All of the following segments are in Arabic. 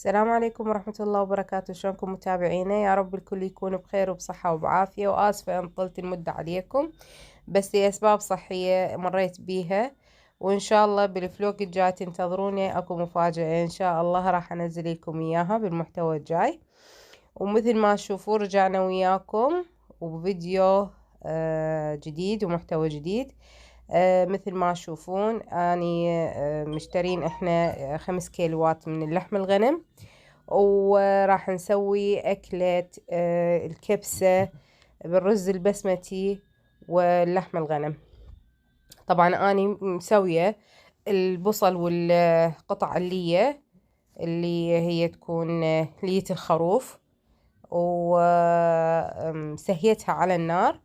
السلام عليكم ورحمة الله وبركاته. شلونكم متابعينا؟ يا رب الكل يكون بخير وبصحة وبعافية، وآسفة أن طلت المدة عليكم، بس لأسباب صحية مريت بيها. وإن شاء الله بالفلوق الجاي تنتظروني أكو مفاجأة إن شاء الله راح أنزل لكم إياها بالمحتوى الجاي. ومثل ما تشوفون رجعنا وياكم وفيديو جديد ومحتوى جديد. مثل ما تشوفون اني مشترين احنا 5 كيلوات من اللحم الغنم، وراح نسوي أكلة الكبسة بالرز البسمتي واللحم الغنم. طبعا اني مسوية البصل والقطع اللي هي تكون لية الخروف، وسهيتها على النار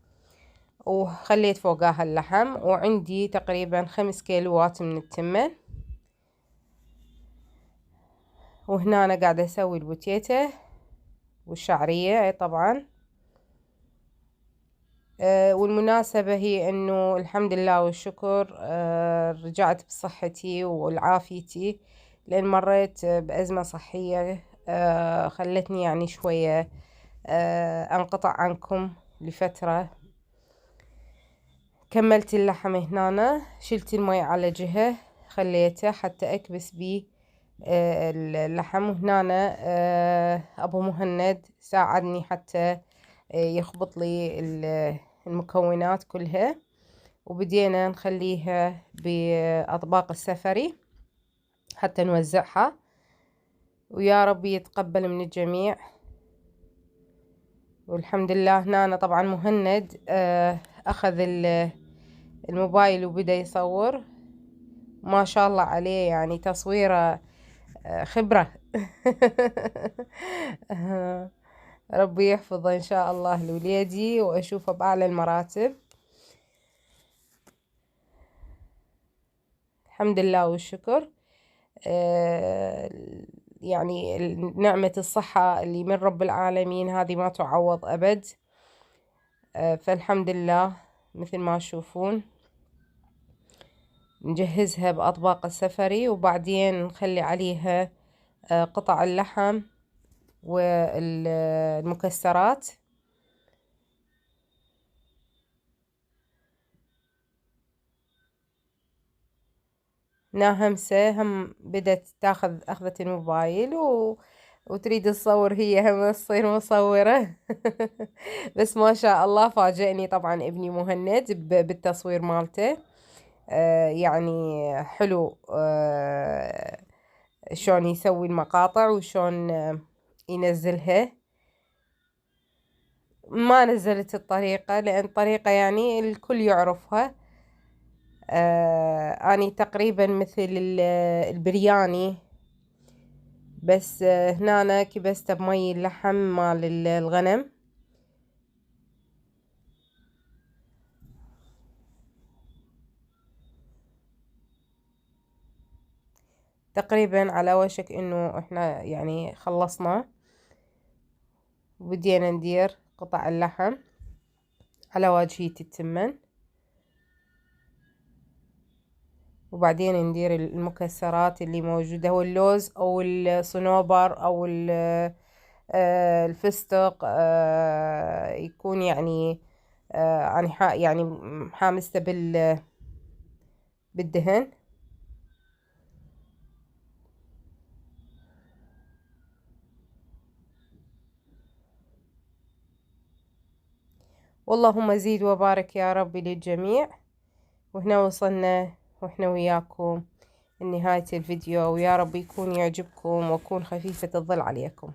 وخليت فوقها اللحم. وعندي تقريبا 5 كيلوات من التمن. وهنا أنا قاعدة أسوي البوتيتة والشعرية طبعا. والمناسبة هي أنه الحمد لله والشكر رجعت بصحتي والعافيتي، لأن مريت بأزمة صحية خلتني يعني شوية أنقطع عنكم لفترة. كملت اللحم هنا، شلت المي على جهة، خليته حتى أكبس بيه اللحم. وهنا أبو مهند ساعدني حتى يخبط لي المكونات كلها، وبدينا نخليها بأطباق السفري حتى نوزعها، ويا رب يتقبل من الجميع. والحمد لله هنا طبعا مهند أخذ الموبايل وبدأ يصور، ما شاء الله عليه، يعني تصويره خبرة. ربي يحفظه إن شاء الله لوليدي وأشوفه بأعلى المراتب. الحمد لله والشكر. يعني نعمة الصحة اللي من رب العالمين هذه ما تعوض أبد. فالحمد لله. مثل ما تشوفون نجهزها بأطباق السفري، وبعدين نخلي عليها قطع اللحم والمكسرات. همسة هم بدت تاخذ أخذة الموبايل وتريد تصور، هي هم تصير مصورة. بس ما شاء الله فاجأني طبعا ابني مهند بالتصوير مالته. يعني حلو شلون يسوي المقاطع وشلون ينزلها. ما نزلت الطريقة لأن الطريقة يعني الكل يعرفها. أني تقريبا مثل البرياني، بس هنا كبست بمي اللحم مال الغنم. تقريبا على وشك انه احنا يعني خلصنا، وبدينا ندير قطع اللحم على واجهية التمن، وبعدين ندير المكسرات اللي موجودة، هو اللوز او الصنوبر او الفستق، يكون يعني يعني حامسته بالدهن. واللهم زيد وبارك يا رب للجميع. وهنا وصلنا واحنا وياكم لنهاية الفيديو، ويا رب يكون يعجبكم واكون خفيفة الظل عليكم.